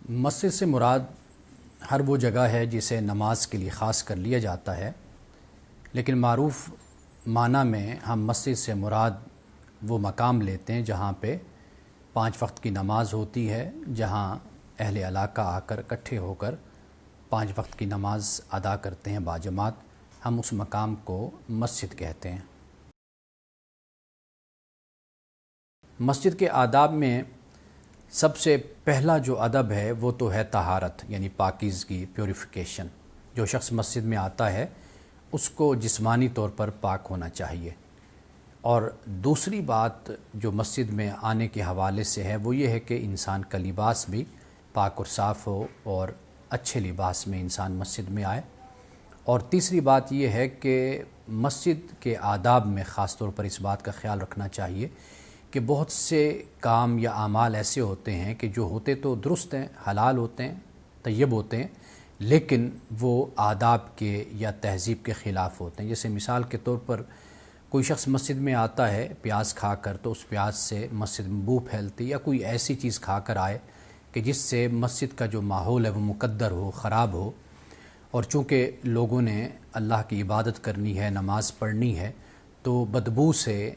مسجد سے مراد ہر وہ جگہ ہے جسے نماز کے لیے خاص کر لیا جاتا ہے، لیکن معروف معنی میں ہم مسجد سے مراد وہ مقام لیتے ہیں جہاں پہ 5 وقت کی نماز ہوتی ہے، جہاں اہل علاقہ آ کر اکٹھے ہو کر 5 وقت کی نماز ادا کرتے ہیں باجماعت۔ ہم اس مقام کو مسجد کہتے ہیں۔ مسجد کے آداب میں سب سے پہلا جو ادب ہے وہ تو ہے طہارت، یعنی پاکیزگی، پیوریفیکیشن۔ جو شخص مسجد میں آتا ہے اس کو جسمانی طور پر پاک ہونا چاہیے۔ اور دوسری بات جو مسجد میں آنے کے حوالے سے ہے وہ یہ ہے کہ انسان کا لباس بھی پاک اور صاف ہو اور اچھے لباس میں انسان مسجد میں آئے۔ اور تیسری بات یہ ہے کہ مسجد کے آداب میں خاص طور پر اس بات کا خیال رکھنا چاہیے کہ بہت سے کام یا اعمال ایسے ہوتے ہیں کہ جو ہوتے تو درست ہیں، حلال ہوتے ہیں، طیب ہوتے ہیں، لیکن وہ آداب کے یا تہذیب کے خلاف ہوتے ہیں۔ جیسے مثال کے طور پر کوئی شخص مسجد میں آتا ہے پیاز کھا کر، تو اس پیاز سے مسجد میں بو پھیلتی، یا کوئی ایسی چیز کھا کر آئے کہ جس سے مسجد کا جو ماحول ہے وہ مقدر ہو، خراب ہو۔ اور چونکہ لوگوں نے اللہ کی عبادت کرنی ہے، نماز پڑھنی ہے، تو بدبو سے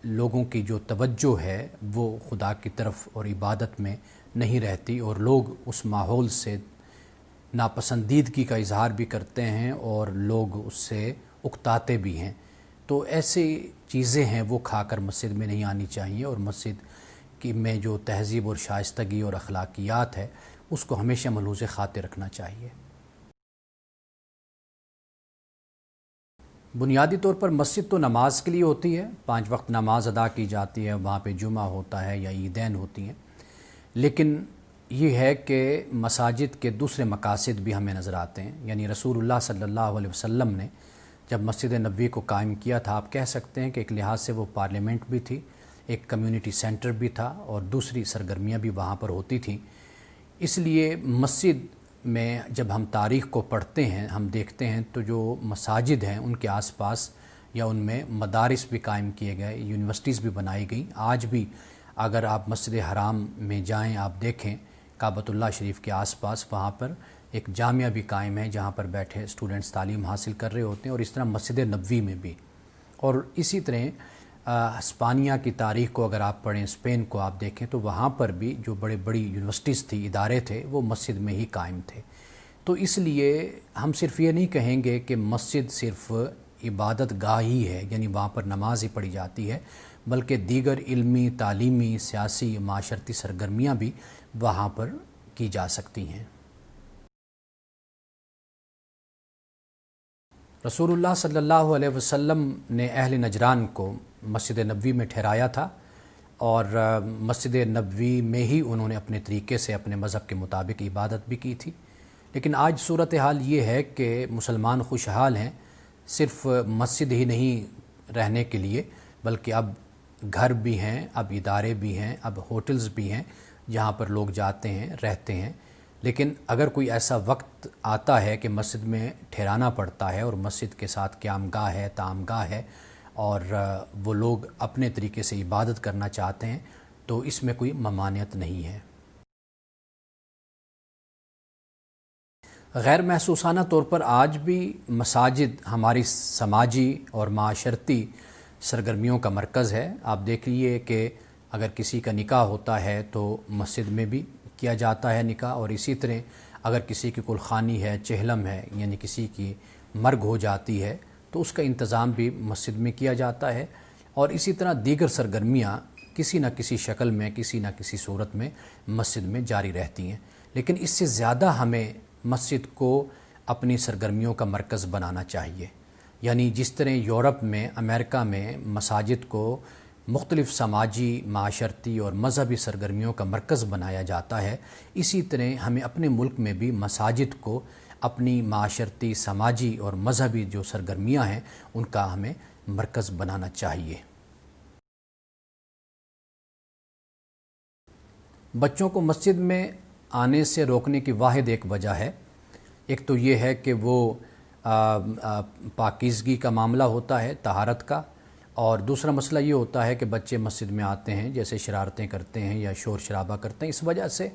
لوگوں کی جو توجہ ہے وہ خدا کی طرف اور عبادت میں نہیں رہتی، اور لوگ اس ماحول سے ناپسندیدگی کا اظہار بھی کرتے ہیں اور لوگ اس سے اکتاتے بھی ہیں۔ تو ایسی چیزیں ہیں وہ کھا کر مسجد میں نہیں آنی چاہیے، اور مسجد کی میں جو تہذیب اور شائستگی اور اخلاقیات ہے اس کو ہمیشہ ملحوظ خاطر رکھنا چاہیے۔ بنیادی طور پر مسجد تو نماز کے لیے ہوتی ہے، 5 وقت نماز ادا کی جاتی ہے، وہاں پہ جمعہ ہوتا ہے یا عیدین ہوتی ہیں، لیکن یہ ہے کہ مساجد کے دوسرے مقاصد بھی ہمیں نظر آتے ہیں۔ یعنی رسول اللہ صلی اللہ علیہ وسلم نے جب مسجد نبوی کو قائم کیا تھا، آپ کہہ سکتے ہیں کہ ایک لحاظ سے وہ پارلیمنٹ بھی تھی، ایک کمیونٹی سینٹر بھی تھا، اور دوسری سرگرمیاں بھی وہاں پر ہوتی تھیں۔ اس لیے مسجد میں جب ہم تاریخ کو پڑھتے ہیں، ہم دیکھتے ہیں تو جو مساجد ہیں ان کے آس پاس یا ان میں مدارس بھی قائم کیے گئے، یونیورسٹیز بھی بنائی گئیں۔ آج بھی اگر آپ مسجد حرام میں جائیں، آپ دیکھیں کعبۃ اللہ شریف کے آس پاس وہاں پر ایک جامعہ بھی قائم ہے جہاں پر بیٹھے اسٹوڈنٹس تعلیم حاصل کر رہے ہوتے ہیں، اور اس طرح مسجد نبوی میں بھی۔ اور اسی طرح ہسپانیہ کی تاریخ کو اگر آپ پڑھیں، اسپین کو آپ دیکھیں، تو وہاں پر بھی جو بڑے بڑی یونیورسٹیز تھی، ادارے تھے، وہ مسجد میں ہی قائم تھے۔ تو اس لیے ہم صرف یہ نہیں کہیں گے کہ مسجد صرف عبادت گاہ ہی ہے، یعنی وہاں پر نماز ہی پڑھی جاتی ہے، بلکہ دیگر علمی، تعلیمی، سیاسی، معاشرتی سرگرمیاں بھی وہاں پر کی جا سکتی ہیں۔ رسول اللہ صلی اللہ علیہ وسلم نے اہل نجران کو مسجد نبوی میں ٹھہرایا تھا، اور مسجد نبوی میں ہی انہوں نے اپنے طریقے سے اپنے مذہب کے مطابق عبادت بھی کی تھی۔ لیکن آج صورتحال یہ ہے کہ مسلمان خوشحال ہیں، صرف مسجد ہی نہیں رہنے کے لیے، بلکہ اب گھر بھی ہیں، اب ادارے بھی ہیں، اب ہوٹلز بھی ہیں جہاں پر لوگ جاتے ہیں، رہتے ہیں۔ لیکن اگر کوئی ایسا وقت آتا ہے کہ مسجد میں ٹھہرانا پڑتا ہے، اور مسجد کے ساتھ قیام گاہ ہے، طعام گاہ ہے، اور وہ لوگ اپنے طریقے سے عبادت کرنا چاہتے ہیں، تو اس میں کوئی ممانعت نہیں ہے۔ غیر محسوسانہ طور پر آج بھی مساجد ہماری سماجی اور معاشرتی سرگرمیوں کا مرکز ہے۔ آپ دیکھ لیجئے کہ اگر کسی کا نکاح ہوتا ہے تو مسجد میں بھی کیا جاتا ہے نکاح، اور اسی طرح اگر کسی کی کلخانی ہے، چہلم ہے، یعنی کسی کی مرگ ہو جاتی ہے، تو اس کا انتظام بھی مسجد میں کیا جاتا ہے۔ اور اسی طرح دیگر سرگرمیاں کسی نہ کسی شکل میں، کسی نہ کسی صورت میں مسجد میں جاری رہتی ہیں۔ لیکن اس سے زیادہ ہمیں مسجد کو اپنی سرگرمیوں کا مرکز بنانا چاہیے۔ یعنی جس طرح یورپ میں، امریکہ میں مساجد کو مختلف سماجی، معاشرتی اور مذہبی سرگرمیوں کا مرکز بنایا جاتا ہے، اسی طرح ہمیں اپنے ملک میں بھی مساجد کو اپنی معاشرتی، سماجی اور مذہبی جو سرگرمیاں ہیں ان کا ہمیں مرکز بنانا چاہیے۔ بچوں کو مسجد میں آنے سے روکنے کی واحد ایک وجہ ہے۔ ایک تو یہ ہے کہ وہ پاکیزگی کا معاملہ ہوتا ہے، طہارت کا، اور دوسرا مسئلہ یہ ہوتا ہے کہ بچے مسجد میں آتے ہیں، جیسے شرارتیں کرتے ہیں یا شور شرابہ کرتے ہیں، اس وجہ سے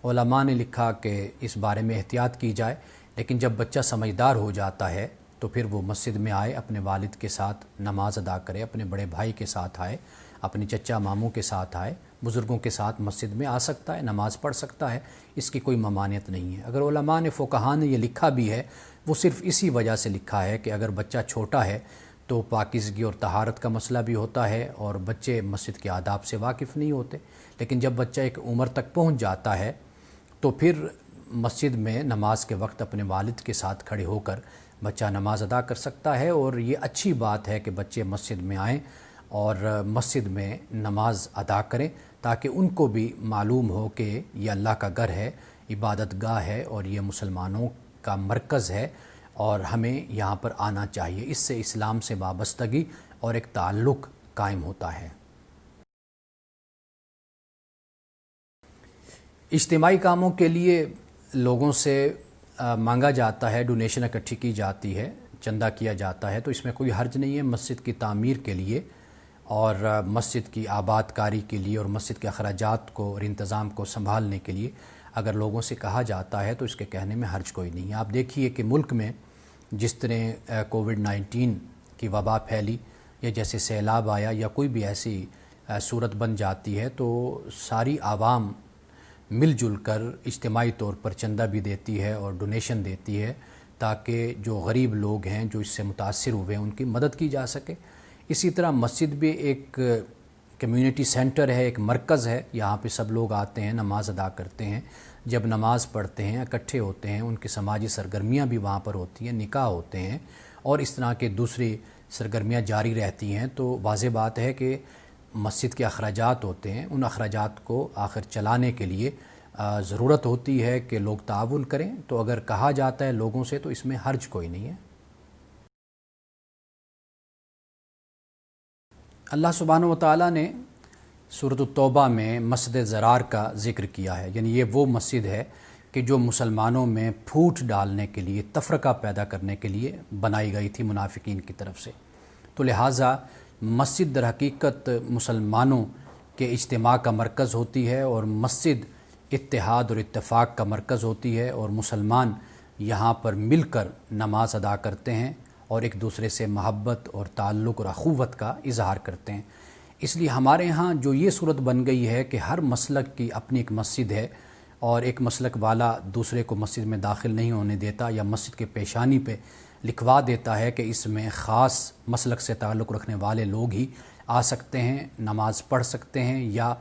علماء نے لکھا کہ اس بارے میں احتیاط کی جائے، لیکن جب بچہ سمجھدار ہو جاتا ہے تو پھر وہ مسجد میں آئے، اپنے والد کے ساتھ نماز ادا کرے، اپنے بڑے بھائی کے ساتھ آئے، اپنے چچا ماموں کے ساتھ آئے، بزرگوں کے ساتھ مسجد میں آ سکتا ہے، نماز پڑھ سکتا ہے، اس کی کوئی ممانعت نہیں ہے۔ اگر علماء نے، فقہاء نے یہ لکھا بھی ہے، وہ صرف اسی وجہ سے لکھا ہے کہ اگر بچہ چھوٹا ہے تو پاکیزگی اور طہارت کا مسئلہ بھی ہوتا ہے، اور بچے مسجد کے آداب سے واقف نہیں ہوتے، لیکن جب بچہ ایک عمر تک پہنچ جاتا ہے تو پھر مسجد میں نماز کے وقت اپنے والد کے ساتھ کھڑے ہو کر بچہ نماز ادا کر سکتا ہے، اور یہ اچھی بات ہے کہ بچے مسجد میں آئیں اور مسجد میں نماز ادا کریں، تاکہ ان کو بھی معلوم ہو کہ یہ اللہ کا گھر ہے، عبادت گاہ ہے، اور یہ مسلمانوں کا مرکز ہے، اور ہمیں یہاں پر آنا چاہیے۔ اس سے اسلام سے وابستگی اور ایک تعلق قائم ہوتا ہے۔ اجتماعی کاموں کے لیے لوگوں سے مانگا جاتا ہے، ڈونیشن اکٹھی کی جاتی ہے، چندہ کیا جاتا ہے، تو اس میں کوئی حرج نہیں ہے۔ مسجد کی تعمیر کے لیے اور مسجد کی آباد کاری کے لیے اور مسجد کے اخراجات کو اور انتظام کو سنبھالنے کے لیے اگر لوگوں سے کہا جاتا ہے تو اس کے کہنے میں حرج کوئی نہیں ہے۔ آپ دیکھیے کہ ملک میں جس طرح کووڈ-19 کی وبا پھیلی، یا جیسے سیلاب آیا، یا کوئی بھی ایسی صورت بن جاتی ہے، تو ساری عوام مل جل کر اجتماعی طور پر چندہ بھی دیتی ہے اور ڈونیشن دیتی ہے، تاکہ جو غریب لوگ ہیں جو اس سے متاثر ہوئے ہیں ان کی مدد کی جا سکے۔ اسی طرح مسجد بھی ایک کمیونٹی سینٹر ہے، ایک مرکز ہے، یہاں پہ سب لوگ آتے ہیں، نماز ادا کرتے ہیں، جب نماز پڑھتے ہیں، اکٹھے ہوتے ہیں، ان کی سماجی سرگرمیاں بھی وہاں پر ہوتی ہیں، نکاح ہوتے ہیں اور اس طرح کے دوسری سرگرمیاں جاری رہتی ہیں، تو واضح بات ہے کہ مسجد کے اخراجات ہوتے ہیں، ان اخراجات کو آخر چلانے کے لیے ضرورت ہوتی ہے کہ لوگ تعاون کریں، تو اگر کہا جاتا ہے لوگوں سے تو اس میں حرج کوئی نہیں ہے۔ اللہ سبحانہ وتعالیٰ نے سورۃ التوبہ میں مسجد ضرار کا ذکر کیا ہے، یعنی یہ وہ مسجد ہے کہ جو مسلمانوں میں پھوٹ ڈالنے کے لیے، تفرقہ پیدا کرنے کے لیے بنائی گئی تھی منافقین کی طرف سے۔ تو لہٰذا مسجد در حقیقت مسلمانوں کے اجتماع کا مرکز ہوتی ہے، اور مسجد اتحاد اور اتفاق کا مرکز ہوتی ہے، اور مسلمان یہاں پر مل کر نماز ادا کرتے ہیں اور ایک دوسرے سے محبت اور تعلق اور اخوت کا اظہار کرتے ہیں۔ اس لیے ہمارے ہاں جو یہ صورت بن گئی ہے کہ ہر مسلک کی اپنی ایک مسجد ہے، اور ایک مسلک والا دوسرے کو مسجد میں داخل نہیں ہونے دیتا، یا مسجد کے پیشانی پہ لکھوا دیتا ہے کہ اس میں خاص مسلک سے تعلق رکھنے والے لوگ ہی آ سکتے ہیں، نماز پڑھ سکتے ہیں، یا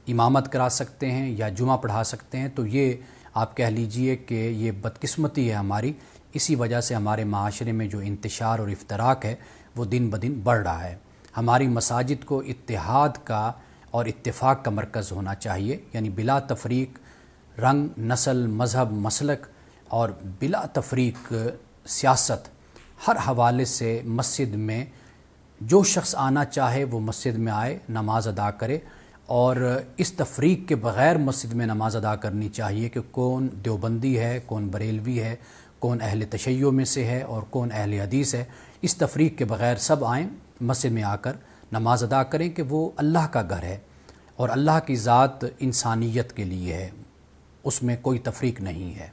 امامت کرا سکتے ہیں، یا جمعہ پڑھا سکتے ہیں، تو یہ آپ کہہ لیجئے کہ یہ بدقسمتی ہے ہماری۔ اسی وجہ سے ہمارے معاشرے میں جو انتشار اور افتراق ہے وہ دن بدن بڑھ رہا ہے۔ ہماری مساجد کو اتحاد کا اور اتفاق کا مرکز ہونا چاہیے، یعنی بلا تفریق رنگ، نسل، مذہب، مسلک اور بلا تفریق سیاست، ہر حوالے سے مسجد میں جو شخص آنا چاہے وہ مسجد میں آئے، نماز ادا کرے، اور اس تفریق کے بغیر مسجد میں نماز ادا کرنی چاہیے کہ کون دیوبندی ہے، کون بریلوی ہے، کون اہل تشیع میں سے ہے اور کون اہل حدیث ہے۔ اس تفریق کے بغیر سب آئیں، مسجد میں آ کر نماز ادا کریں کہ وہ اللہ کا گھر ہے، اور اللہ کی ذات انسانیت کے لیے ہے، اس میں کوئی تفریق نہیں ہے۔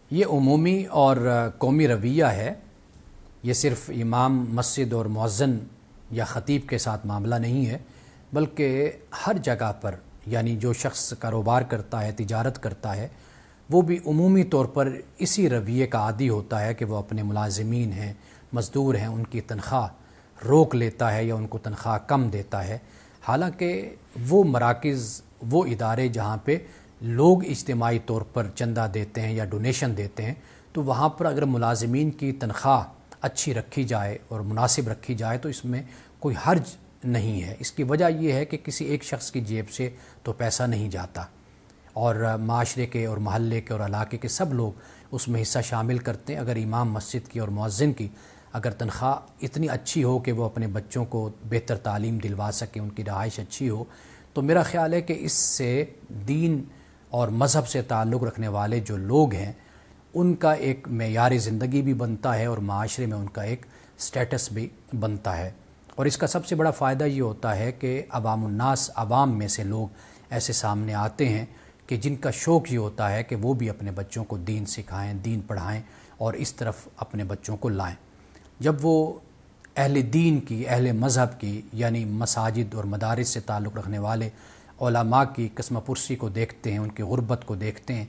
یہ عمومی اور قومی رویہ ہے، یہ صرف امام مسجد اور مؤذن یا خطیب کے ساتھ معاملہ نہیں ہے، بلکہ ہر جگہ پر، یعنی جو شخص کاروبار کرتا ہے، تجارت کرتا ہے، وہ بھی عمومی طور پر اسی رویے کا عادی ہوتا ہے کہ وہ اپنے ملازمین ہیں، مزدور ہیں، ان کی تنخواہ روک لیتا ہے یا ان کو تنخواہ کم دیتا ہے، حالانکہ وہ مراکز، وہ ادارے جہاں پہ لوگ اجتماعی طور پر چندہ دیتے ہیں یا ڈونیشن دیتے ہیں، تو وہاں پر اگر ملازمین کی تنخواہ اچھی رکھی جائے اور مناسب رکھی جائے تو اس میں کوئی حرج نہیں ہے۔ اس کی وجہ یہ ہے کہ کسی ایک شخص کی جیب سے تو پیسہ نہیں جاتا، اور معاشرے کے اور محلے کے اور علاقے کے سب لوگ اس میں حصہ شامل کرتے ہیں۔ اگر امام مسجد کی اور مؤذن کی اگر تنخواہ اتنی اچھی ہو کہ وہ اپنے بچوں کو بہتر تعلیم دلوا سکے، ان کی رہائش اچھی ہو، تو میرا خیال ہے کہ اس سے دین اور مذہب سے تعلق رکھنے والے جو لوگ ہیں ان کا ایک معیار زندگی بھی بنتا ہے، اور معاشرے میں ان کا ایک سٹیٹس بھی بنتا ہے۔ اور اس کا سب سے بڑا فائدہ یہ ہوتا ہے کہ عوام الناس، عوام میں سے لوگ ایسے سامنے آتے ہیں کہ جن کا شوق یہ ہوتا ہے کہ وہ بھی اپنے بچوں کو دین سکھائیں، دین پڑھائیں اور اس طرف اپنے بچوں کو لائیں۔ جب وہ اہل دین کی، اہل مذہب کی، یعنی مساجد اور مدارس سے تعلق رکھنے والے علماء کی قسم پرسی کو دیکھتے ہیں، ان کی غربت کو دیکھتے ہیں،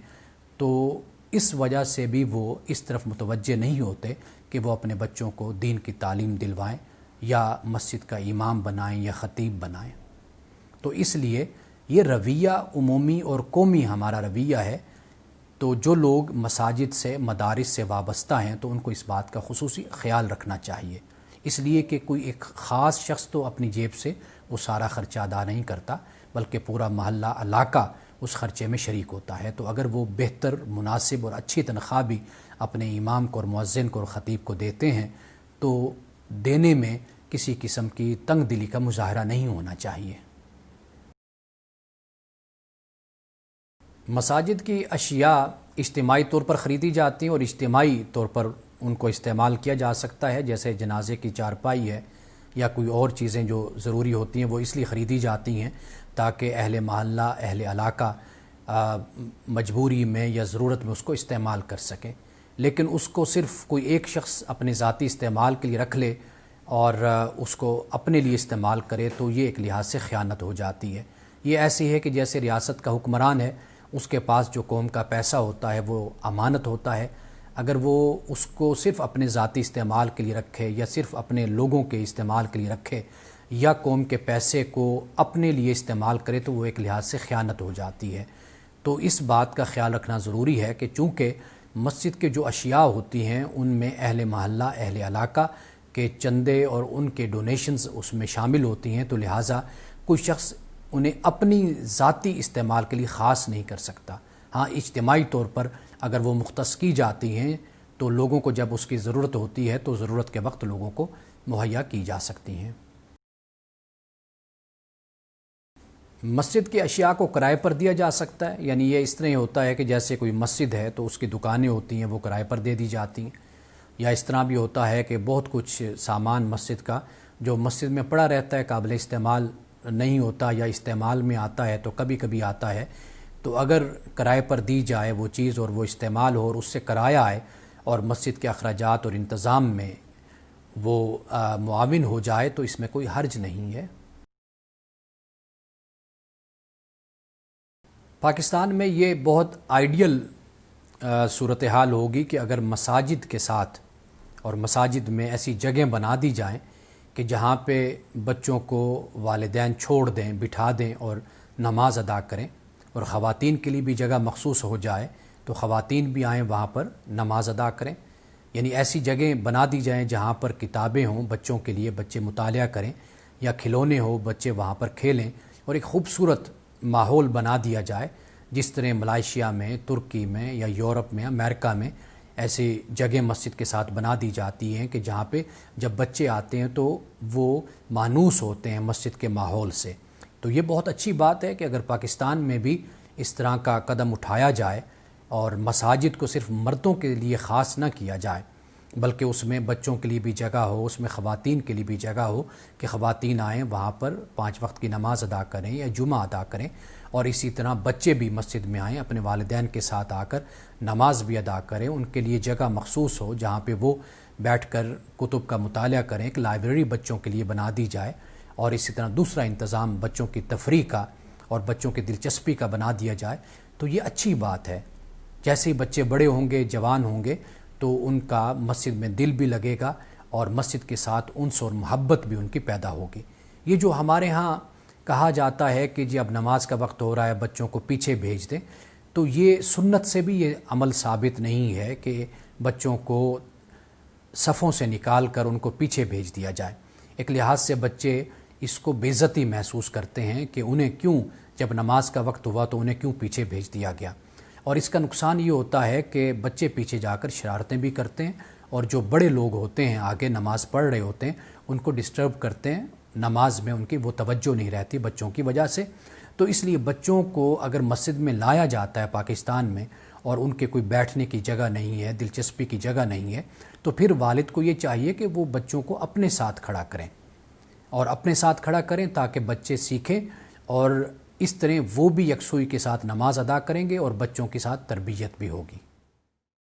تو اس وجہ سے بھی وہ اس طرف متوجہ نہیں ہوتے کہ وہ اپنے بچوں کو دین کی تعلیم دلوائیں یا مسجد کا امام بنائیں یا خطیب بنائیں۔ تو اس لیے یہ رویہ عمومی اور قومی ہمارا رویہ ہے۔ تو جو لوگ مساجد سے، مدارس سے وابستہ ہیں تو ان کو اس بات کا خصوصی خیال رکھنا چاہیے، اس لیے کہ کوئی ایک خاص شخص تو اپنی جیب سے وہ سارا خرچہ ادا نہیں کرتا، بلکہ پورا محلہ، علاقہ اس خرچے میں شریک ہوتا ہے۔ تو اگر وہ بہتر، مناسب اور اچھی تنخواہ بھی اپنے امام کو اور مؤذن کو اور خطیب کو دیتے ہیں تو دینے میں کسی قسم کی تنگ دلی کا مظاہرہ نہیں ہونا چاہیے۔ مساجد کی اشیاء اجتماعی طور پر خریدی جاتی ہیں اور اجتماعی طور پر ان کو استعمال کیا جا سکتا ہے، جیسے جنازے کی چارپائی ہے یا کوئی اور چیزیں جو ضروری ہوتی ہیں وہ اس لیے خریدی جاتی ہیں تاکہ اہل محلہ، اہل علاقہ مجبوری میں یا ضرورت میں اس کو استعمال کر سکے۔ لیکن اس کو صرف کوئی ایک شخص اپنے ذاتی استعمال کے لیے رکھ لے اور اس کو اپنے لیے استعمال کرے تو یہ ایک لحاظ سے خیانت ہو جاتی ہے۔ یہ ایسی ہے کہ جیسے ریاست کا حکمران ہے، اس کے پاس جو قوم کا پیسہ ہوتا ہے وہ امانت ہوتا ہے، اگر وہ اس کو صرف اپنے ذاتی استعمال کے لیے رکھے یا صرف اپنے لوگوں کے استعمال کے لیے رکھے یا قوم کے پیسے کو اپنے لیے استعمال کرے تو وہ ایک لحاظ سے خیانت ہو جاتی ہے۔ تو اس بات کا خیال رکھنا ضروری ہے کہ چونکہ مسجد کے جو اشیاء ہوتی ہیں ان میں اہل محلہ، اہل علاقہ کے چندے اور ان کے ڈونیشنز اس میں شامل ہوتی ہیں، تو لہٰذا کوئی شخص انہیں اپنی ذاتی استعمال کے لیے خاص نہیں کر سکتا۔ ہاں، اجتماعی طور پر اگر وہ مختص کی جاتی ہیں تو لوگوں کو جب اس کی ضرورت ہوتی ہے تو ضرورت کے وقت لوگوں کو مہیا کی جا سکتی ہیں۔ مسجد کی اشیاء کو کرائے پر دیا جا سکتا ہے، یعنی یہ اس طرح ہوتا ہے کہ جیسے کوئی مسجد ہے تو اس کی دکانیں ہوتی ہیں وہ کرائے پر دے دی جاتی ہیں، یا اس طرح بھی ہوتا ہے کہ بہت کچھ سامان مسجد کا جو مسجد میں پڑا رہتا ہے، قابل استعمال نہیں ہوتا یا استعمال میں آتا ہے تو کبھی کبھی آتا ہے، تو اگر کرائے پر دی جائے وہ چیز اور وہ استعمال ہو اور اس سے کرایہ آئے اور مسجد کے اخراجات اور انتظام میں وہ معاون ہو جائے تو اس میں کوئی حرج نہیں ہے۔ پاکستان میں یہ بہت آئیڈیل صورتحال ہوگی کہ اگر مساجد کے ساتھ اور مساجد میں ایسی جگہیں بنا دی جائیں کہ جہاں پہ بچوں کو والدین چھوڑ دیں، بٹھا دیں اور نماز ادا کریں، اور خواتین کے لیے بھی جگہ مخصوص ہو جائے تو خواتین بھی آئیں وہاں پر نماز ادا کریں، یعنی ایسی جگہیں بنا دی جائیں جہاں پر کتابیں ہوں بچوں کے لیے، بچے مطالعہ کریں، یا کھلونے ہو، بچے وہاں پر کھیلیں، اور ایک خوبصورت ماحول بنا دیا جائے جس طرح ملائیشیا میں، ترکی میں یا یورپ میں، امریکہ میں ایسی جگہ مسجد کے ساتھ بنا دی جاتی ہیں کہ جہاں پہ جب بچے آتے ہیں تو وہ مانوس ہوتے ہیں مسجد کے ماحول سے۔ تو یہ بہت اچھی بات ہے کہ اگر پاکستان میں بھی اس طرح کا قدم اٹھایا جائے اور مساجد کو صرف مردوں کے لیے خاص نہ کیا جائے بلکہ اس میں بچوں کے لیے بھی جگہ ہو، اس میں خواتین کے لیے بھی جگہ ہو کہ خواتین آئیں وہاں پر 5 وقت کی نماز ادا کریں یا جمعہ ادا کریں، اور اسی طرح بچے بھی مسجد میں آئیں، اپنے والدین کے ساتھ آ کر نماز بھی ادا کریں، ان کے لیے جگہ مخصوص ہو جہاں پہ وہ بیٹھ کر کتب کا مطالعہ کریں، ایک لائبریری بچوں کے لیے بنا دی جائے، اور اسی طرح دوسرا انتظام بچوں کی تفریح کا اور بچوں کی دلچسپی کا بنا دیا جائے تو یہ اچھی بات ہے۔ جیسے ہی بچے بڑے ہوں گے، جوان ہوں گے تو ان کا مسجد میں دل بھی لگے گا اور مسجد کے ساتھ انس اور محبت بھی ان کی پیدا ہوگی۔ یہ جو ہمارے ہاں کہا جاتا ہے کہ جی اب نماز کا وقت ہو رہا ہے بچوں کو پیچھے بھیج دیں، تو یہ سنت سے بھی یہ عمل ثابت نہیں ہے کہ بچوں کو صفوں سے نکال کر ان کو پیچھے بھیج دیا جائے۔ ایک لحاظ سے بچے اس کو بے عزتی محسوس کرتے ہیں کہ انہیں کیوں جب نماز کا وقت ہوا تو انہیں کیوں پیچھے بھیج دیا گیا، اور اس کا نقصان یہ ہوتا ہے کہ بچے پیچھے جا کر شرارتیں بھی کرتے ہیں، اور جو بڑے لوگ ہوتے ہیں آگے نماز پڑھ رہے ہوتے ہیں ان کو ڈسٹرب کرتے ہیں، نماز میں ان کی وہ توجہ نہیں رہتی بچوں کی وجہ سے۔ تو اس لیے بچوں کو اگر مسجد میں لایا جاتا ہے پاکستان میں اور ان کے کوئی بیٹھنے کی جگہ نہیں ہے، دلچسپی کی جگہ نہیں ہے، تو پھر والد کو یہ چاہیے کہ وہ بچوں کو اپنے ساتھ کھڑا کریں، اور اپنے ساتھ کھڑا کریں تاکہ بچے سیکھیں، اور اس طرح وہ بھی یکسوئی کے ساتھ نماز ادا کریں گے اور بچوں کے ساتھ تربیت بھی ہوگی۔